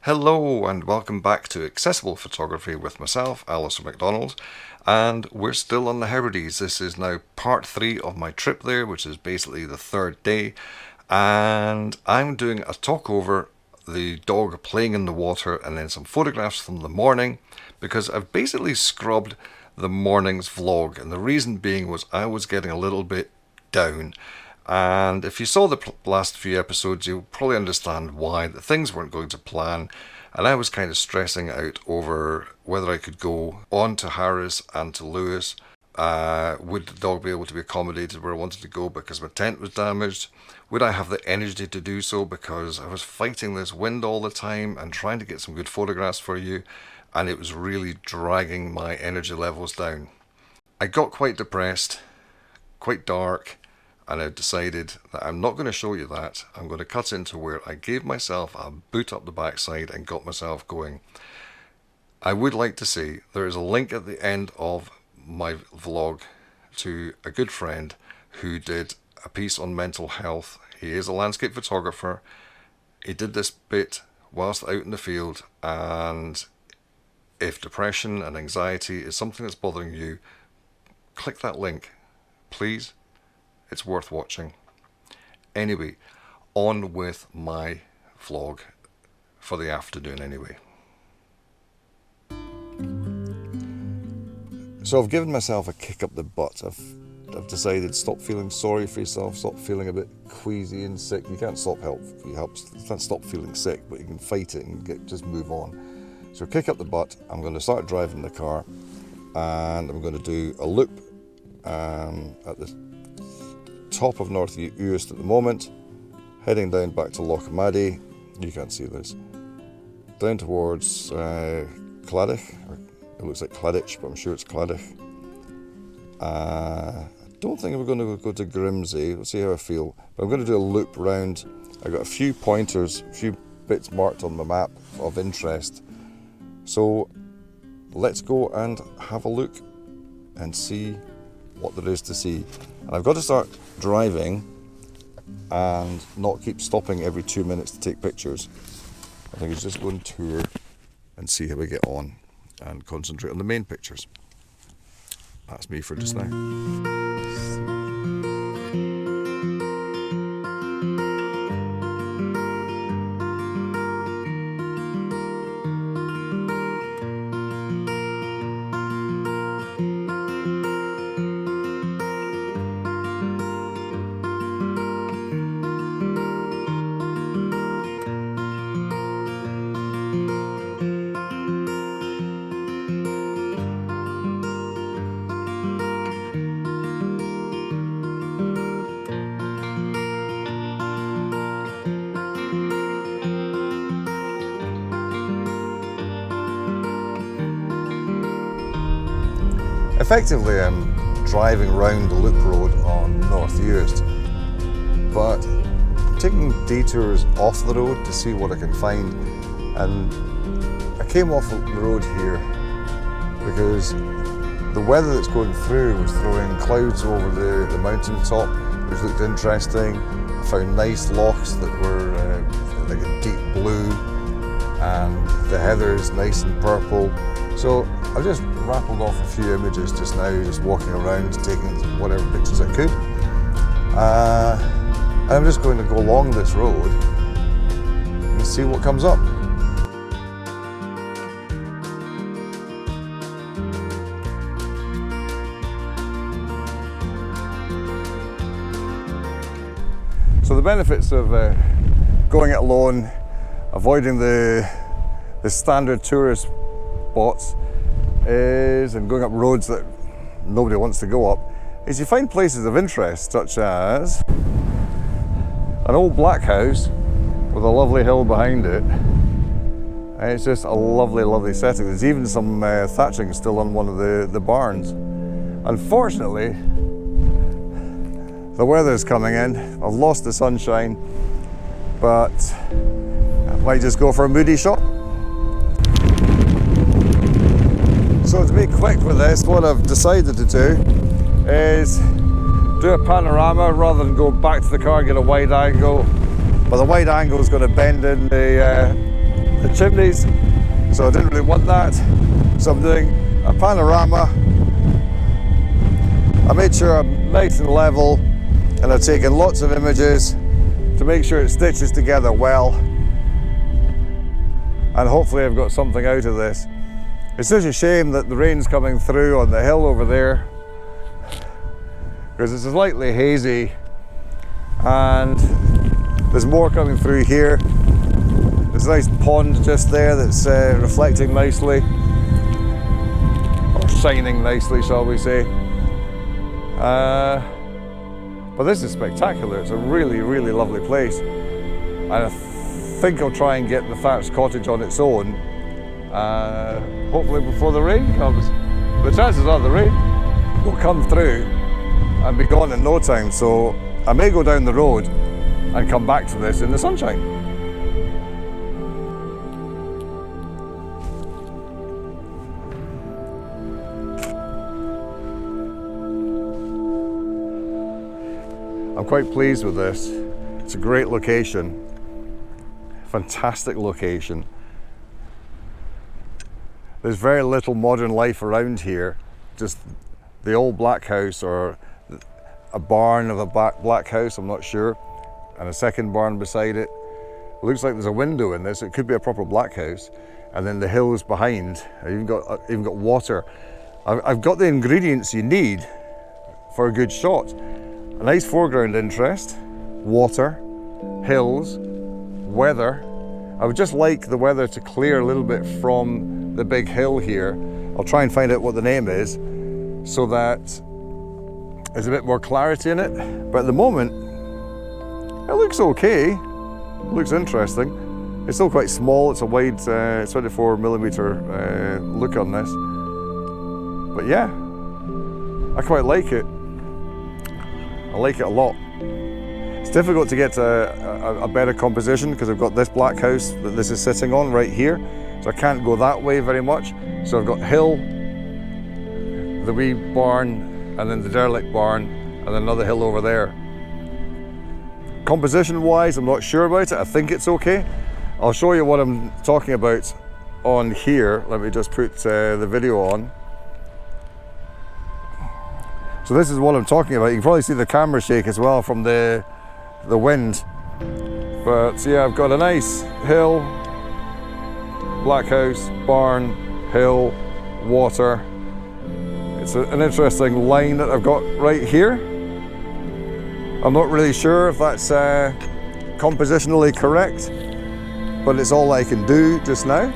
Hello and welcome back to Accessible Photography with myself, Alistair MacDonald, and we're still on the Hebrides. This is now part 3 of my trip there, which is basically the third day, and I'm doing a talk over the dog playing in the water and then some photographs from the morning, because I've basically scrubbed the morning's vlog, and the reason being was I was getting a little bit down. And if you saw the last few episodes, you'll probably understand why. That things weren't going to plan, and I was kind of stressing out over whether I could go on to Harris and to Lewis. Would the dog be able to be accommodated where I wanted to go because my tent was damaged? Would I have the energy to do so because I was fighting this wind all the time and trying to get some good photographs for you, and it was really dragging my energy levels down. I got quite depressed, quite dark, and I've decided that I'm not going to show you that. I'm going to cut into where I gave myself a boot up the backside and got myself going. I would like to say there is a link at the end of my vlog to a good friend who did a piece on mental health. He is a landscape photographer. He did this bit whilst out in the field, and if depression and anxiety is something that's bothering you, click that link, please. It's worth watching. Anyway, on with my vlog for the afternoon anyway. So I've given myself a kick up the butt. I've decided stop feeling sorry for yourself, stop feeling a bit queasy and sick. You can't stop you can't stop feeling sick, but you can fight it and just move on. So kick up the butt. I'm going to start driving the car, and I'm going to do a loop at the top of North Uist at the moment, heading down back to Loch Maddie. You can't see this. Down towards Cladich, or it looks like Cladich, but I'm sure it's Cladich. I don't think we're going to go to Grimsay. Let's see how I feel. But I'm going to do a loop round. I've got a few pointers, a few bits marked on the map of interest. So let's go and have a look and see what there is to see. And I've got to start driving and not keep stopping every 2 minutes to take pictures. I think it's just go on tour and see how we get on and concentrate on the main pictures. That's me for just now. Effectively, I'm driving round the loop road on North Uist, but I'm taking detours off the road to see what I can find. And I came off the road here because the weather that's going through was throwing clouds over the mountain top, which looked interesting. I found nice lochs that were like a deep blue, and the heather's nice and purple. So I just rattled off a few images just now, just walking around, taking whatever pictures I could. And I'm just going to go along this road and see what comes up. So the benefits of going it alone, avoiding the standard tourist spots and going up roads that nobody wants to go up, is you find places of interest, such as an old black house with a lovely hill behind it, and it's just a lovely, lovely setting. There's even some thatching still on one of the barns. Unfortunately, the weather's coming in. I've lost the sunshine, but I might just go for a moody shot. So to be quick with this, what I've decided to do is do a panorama rather than go back to the car and get a wide angle. But the wide angle is going to bend in the the chimneys, so I didn't really want that. So I'm doing a panorama. I made sure I'm nice and level, and I've taken lots of images to make sure it stitches together well. And hopefully I've got something out of this. It's such a shame that the rain's coming through on the hill over there, because it's slightly hazy, and there's more coming through here. There's a nice pond just there that's reflecting nicely, or shining nicely, shall we say. But this is spectacular. It's a really, really lovely place. And I think I'll try and get the thatched cottage on its own, hopefully before the rain comes. The chances are the rain will come through and be gone in no time, so I may go down the road and come back to this in the sunshine. I'm quite pleased with this. It's a great location, fantastic location. There's very little modern life around here, just the old black house, or a barn of a black house, I'm not sure, and a second barn beside it. It looks like there's a window in this. It could be a proper black house. And then the hills behind. I've even got water. I've got the ingredients you need for a good shot. A nice foreground interest, water, hills, weather. I would just like the weather to clear a little bit from the big hill here. I'll try and find out what the name is, so that there's a bit more clarity in it. But at the moment, it looks okay. It looks interesting. It's still quite small. It's a wide 24mm look on this. But yeah, I quite like it. I like it a lot. It's difficult to get a better composition because I've got this black house that this is sitting on right here. So I can't go that way very much. So I've got hill, the wee barn, and then the derelict barn, and then another hill over there. Composition wise, I'm not sure about it. I think it's okay. I'll show you what I'm talking about on here. Let me just put the video on. So this is what I'm talking about. You can probably see the camera shake as well from the wind. But yeah, I've got a nice hill, black house, barn, hill, water. It's an interesting line that I've got right here. I'm not really sure if that's compositionally correct, but it's all I can do just now.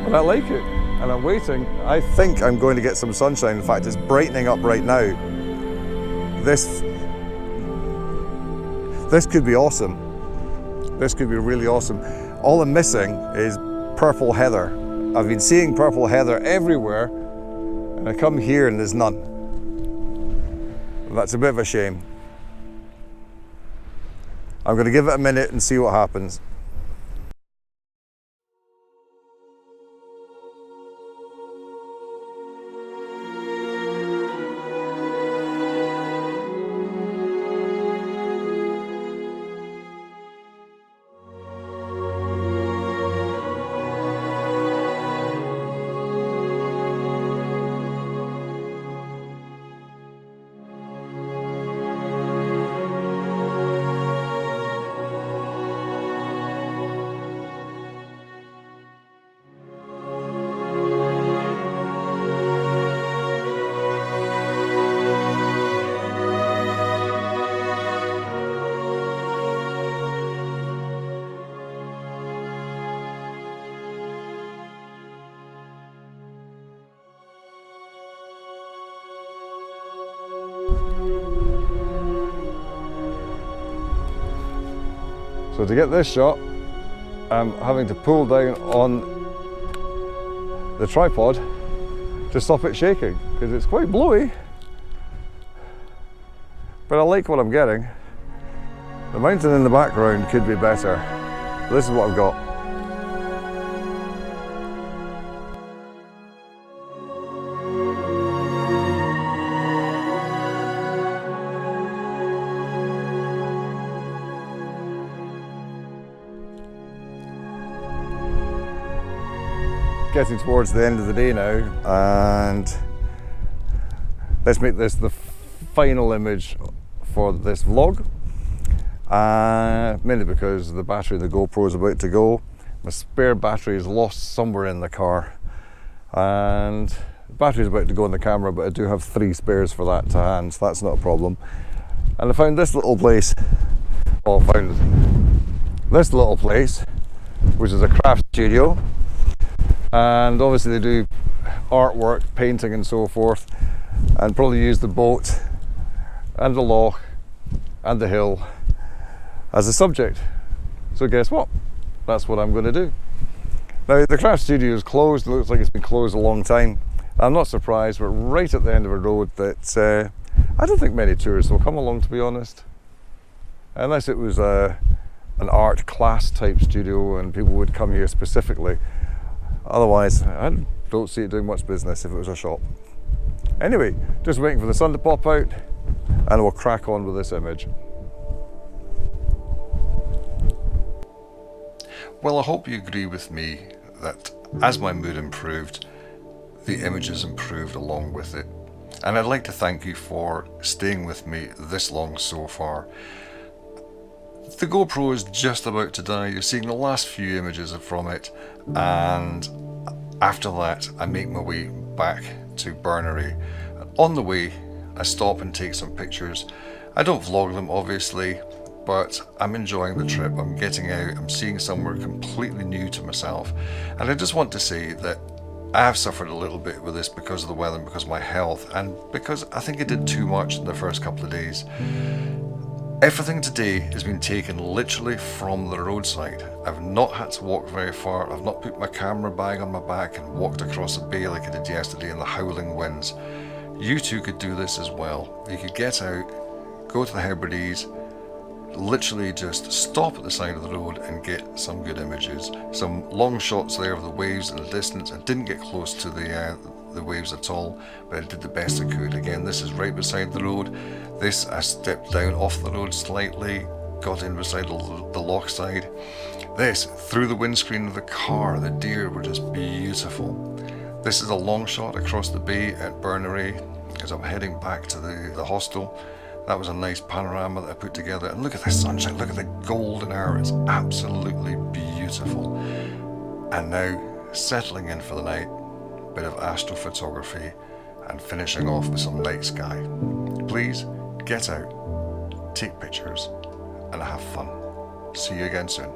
But I like it, and I'm waiting. I think I'm going to get some sunshine. In fact, it's brightening up right now. This could be awesome. This could be really awesome. All I'm missing is purple heather. I've been seeing purple heather everywhere, and I come here and there's none. That's a bit of a shame. I'm going to give it a minute and see what happens. So to get this shot, I'm having to pull down on the tripod to stop it shaking, because it's quite blowy. But I like what I'm getting. The mountain in the background could be better. This is what I've got. getting towards the end of the day now, and let's make this the final image for this vlog. Mainly because the battery in the GoPro is about to go. My spare battery is lost somewhere in the car, and the battery is about to go in the camera, but I do have 3 spares for that to hand, so that's not a problem. And I found this little place, well, I found this little place, which is a craft studio, and obviously they do artwork, painting and so forth, and probably use the boat and the loch and the hill as a subject. So guess what? That's what I'm going to do. Now the craft studio is closed. It looks like it's been closed a long time. I'm not surprised. We're right at the end of a road that I don't think many tourists will come along, to be honest, unless it was an art class type studio and people would come here specifically. Otherwise, I don't see it doing much business if it was a shop. Anyway, just waiting for the sun to pop out and we'll crack on with this image. Well, I hope you agree with me that as my mood improved, the images improved along with it. And I'd like to thank you for staying with me this long so far. The GoPro is just about to die. You're seeing the last few images from it, and after that I make my way back to Burnery. On the way I stop and take some pictures. I don't vlog them obviously, but I'm enjoying the trip. I'm getting out, I'm seeing somewhere completely new to myself, and I just want to say that I have suffered a little bit with this because of the weather, because of my health, and because I think I did too much in the first couple of days. Everything today has been taken literally from the roadside. I've not had to walk very far. I've not put my camera bag on my back and walked across a bay like I did yesterday in the howling winds. You too could do this as well. You could get out, go to the Hebrides, literally just stop at the side of the road and get some good images. Some long shots there of the waves in the distance. I didn't get close to the waves at all, but I did the best I could. Again, this is right beside the road. This, I stepped down off the road slightly, got in beside the loch side. This, through the windscreen of the car, the deer were just beautiful. This is a long shot across the bay at Burnery as I'm heading back to the hostel. That was a nice panorama that I put together, and look at the sunshine, look at the golden hour, it's absolutely beautiful. And now, settling in for the night, bit of astrophotography and finishing off with some night sky. Please get out, take pictures and have fun. See you again soon.